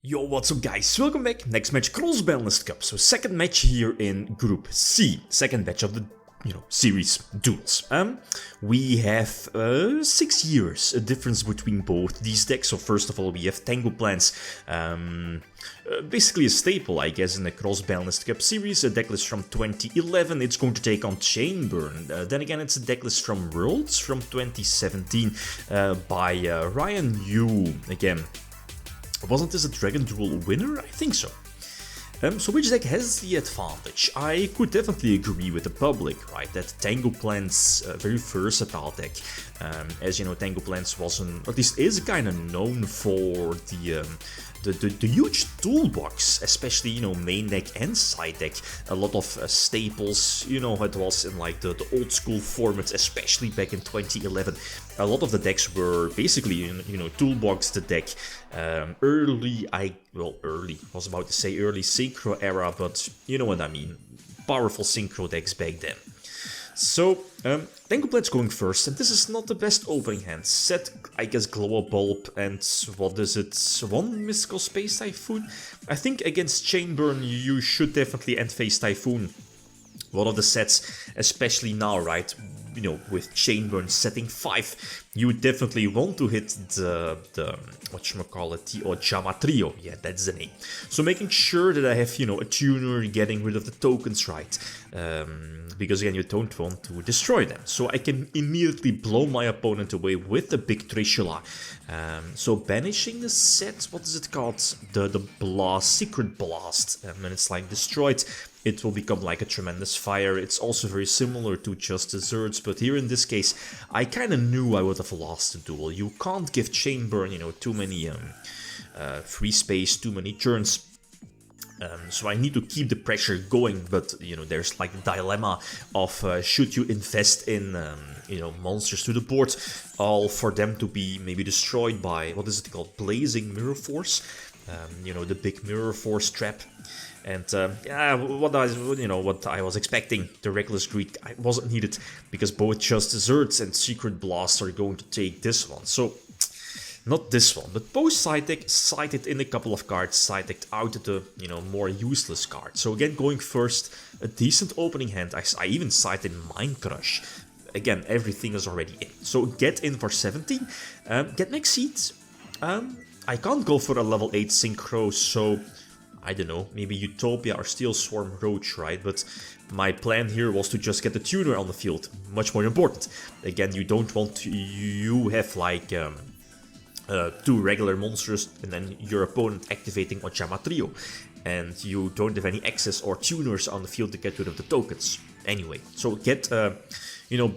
Yo, what's up guys, welcome back. Next match, Cross-Banlist Cup. So second match here in Group C. Second match of the, series Duels. We have 6 years a difference between both these decks. So first of all, we have Tengu plans. Basically a staple, I guess, in the Cross-Banlist Cup series. A decklist from 2011. It's going to take on Chainburn. Then again, it's a decklist from Worlds from 2017 by Ryan Yu. Again, wasn't this a Dragon Duel winner? I think so. So which deck has the advantage? I could definitely agree with the public, right? That Tengu Plants very versatile deck. As you know, Tengu Plants wasn't, or at least is kind of known for the huge toolbox, especially, main deck and side deck. A lot of staples, it was in like the old school formats, especially back in 2011. A lot of the decks were basically, toolbox the deck. Early, I was about to say early Synchro era, but you know what I mean. Powerful Synchro decks back then. So, Tengu Plants going first, and this is not the best opening hand. Set, I guess, Glow Bulb, and what is it? One Mystical Space Typhoon? I think against Chainburn you should definitely end phase Typhoon. One of the sets, especially now, right? With Chainburn setting 5, you definitely want to hit the whatchamacallit, the Ojama Trio. Yeah, that's the name. So making sure that I have, a tuner, getting rid of the tokens, right? Because again, you don't want to destroy them. So I can immediately blow my opponent away with the big Trishula. So banishing the set, what is it called? The blast, secret blast. And it's like destroyed. It will become like a tremendous fire. It's also very similar to Just Desserts, but here in this case, I kind of knew I would have lost the duel. You can't give Chainburn, too many free space, too many turns. So I need to keep the pressure going, but there's like the dilemma of should you invest in monsters to the board, all for them to be maybe destroyed by, what is it called, Blazing Mirror Force, the big Mirror Force trap. And what I was expecting, the Reckless Greed wasn't needed, because both Just Desserts and Secret Blast are going to take this one. So not this one, but both side deck sided in a couple of cards, side decked out the more useless cards. So again, going first, a decent opening hand. I even sided Mind Crush. Again, everything is already in. So get in for 17. Get next seat. I can't go for a level 8 Synchro, so I don't know, maybe Utopia or Steel Swarm Roach, right? But my plan here was to just get the tuner on the field. Much more important. Again, you don't want to, you have like 2 regular monsters and then your opponent activating Ojama Trio. And you don't have any access or tuners on the field to get rid of the tokens. Anyway, so get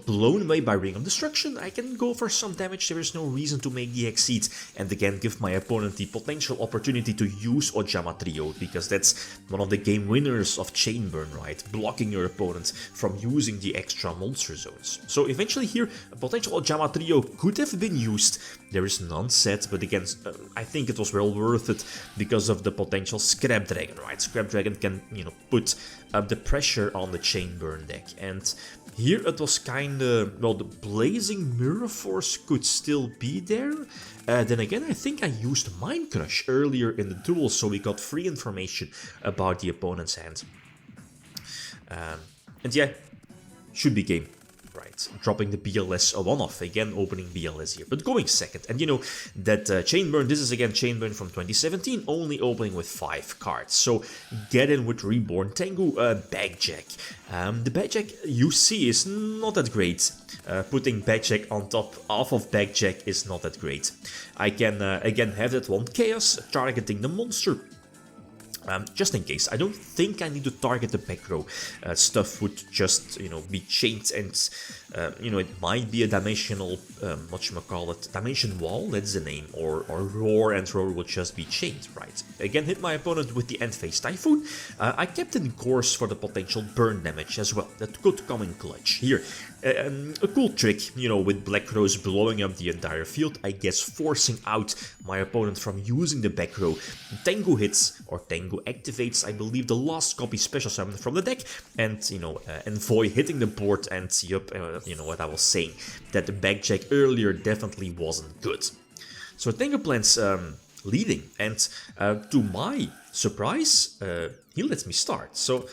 blown away by Ring of Destruction. I can go for some damage, there is no reason to make the exceed, and again give my opponent the potential opportunity to use Ojama Trio, because that's one of the game winners of Chainburn, right? Blocking your opponent from using the extra monster zones. So eventually here, a potential Ojama Trio could have been used. There is none set, but again, I think it was well worth it because of the potential Scrap Dragon, right? Scrap Dragon can, put up the pressure on the Chainburn deck, and here it was kinda, well, the Blazing Mirror Force could still be there. Then again, I think I used Mind Crush earlier in the duel, so we got free information about the opponent's hand. And yeah, should be game. Right, dropping the BLS, a one-off, again opening BLS here, but going second. And that Chainburn, this is again Chainburn from 2017, only opening with 5 cards. So get in with Reborn Tengu, Backjack. The Backjack you see is not that great. Putting Backjack on top of Backjack is not that great. I can again have that one Chaos, targeting the monster. Just in case. I don't think I need to target the back row. Stuff would just, be chained, and, it might be a dimensional, dimension wall, that's the name, or Roar, and Roar would just be chained, right? Again, hit my opponent with the end phase Typhoon. I kept in course for the potential burn damage as well. That could come in clutch. Here, a cool trick, with Black Rose blowing up the entire field, I guess forcing out my opponent from using the back row. Tengu hits, or Tengu activates, I believe, the last copy special summon from the deck, and, Envoy hitting the board, and what I was saying, that the Backjack earlier definitely wasn't good. So Tengu plans, leading. And to my surprise, he lets me start. So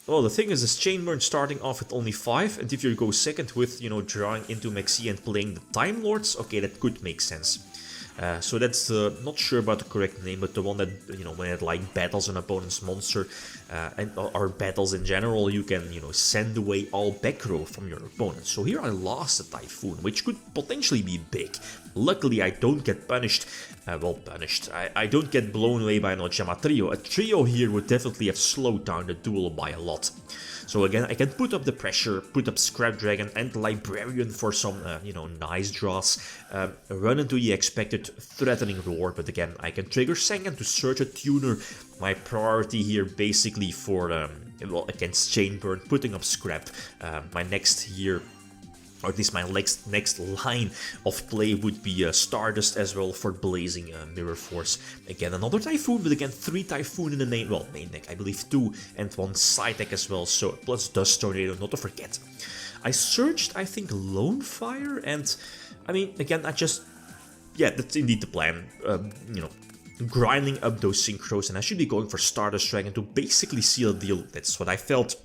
well, the thing is, this Chainburn starting off with only 5, and if you go second with, you know, drawing into Mexi and playing the Time Lords, okay, that could make sense. So that's not sure about the correct name, but the one that, you know, when it like battles an opponent's monster or battles in general, you can, you know, send away all back row from your opponent. So here I lost a Typhoon, which could potentially be big. Luckily, I don't get punished. Well, punished. I don't get blown away by an Ojama trio. A trio here would definitely have slowed down the duel by a lot. So again, I can put up the pressure, put up Scrap Dragon and Librarian for some, you know, nice draws, run into the expected threatening roar, but again, I can trigger Sengen to search a tuner. My priority here basically for, well, against Chainburn, putting up Scrap. My next here, or at least my next line of play would be Stardust as well for Blazing Mirror Force. Again, another Typhoon, but again 3 Typhoon in the main deck, I believe 2, and 1 side deck as well, so plus Dust Tornado, not to forget. I searched, I think, Lone Fire, and I mean, again, yeah, that's indeed the plan, you know, grinding up those Synchros, and I should be going for Stardust Dragon to basically seal the deal. That's what I felt.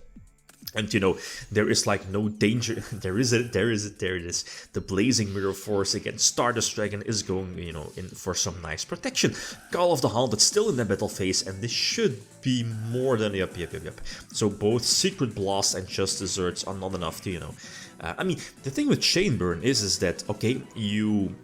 And you know, there is like no danger, there it is. The Blazing Mirror Force against Stardust Dragon is going, you know, in for some nice protection. Call of the Haunted still in the battle phase, and this should be more than, yep. So both Secret Blast and Just Desserts are not enough to, you know, I mean, the thing with Chainburn is that, okay, you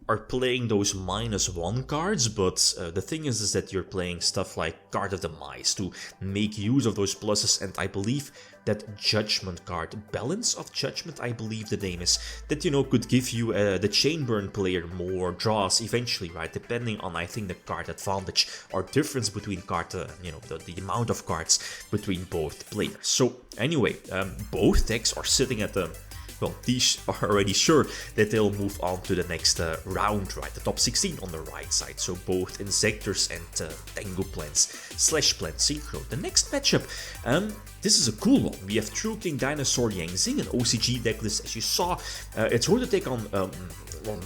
are playing those -1 cards, but the thing is that you're playing stuff like Card of the Mice to make use of those pluses, and I believe that Judgment card, Balance of Judgment, I believe the name is, that, you know, could give you, the Chainburn player, more draws eventually, right, depending on, I think, the card advantage or difference between card, you know, the amount of cards between both players. So anyway, both decks are sitting at the, well, these are already sure that they'll move on to the next round, right? The top 16 on the right side. So both Insectors and Tengu plants / plant synchro. The next matchup, this is a cool one. We have True King Dinosaur Yangzing, an OCG decklist, as you saw. It's going to take on,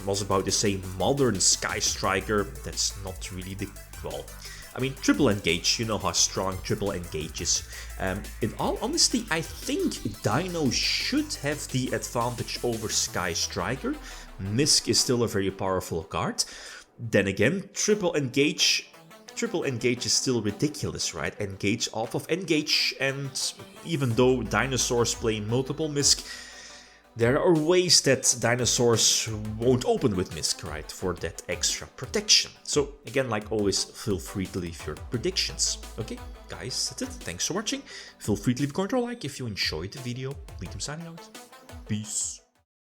was about to say, Modern Sky Striker. That's not really the, well, I mean, Triple Engage, you know how strong Triple Engage is. In all honesty, I think Dino should have the advantage over Sky Striker. Misk is still a very powerful card. Then again, Triple Engage is still ridiculous, right? Engage off of Engage, and even though dinosaurs play multiple Misk, there are ways that dinosaurs won't open with Misk, right, for that extra protection. So again, like always, feel free to leave your predictions. Okay, guys, that's it. Thanks for watching. Feel free to leave a comment or like if you enjoyed the video. Lead them signing out. Peace.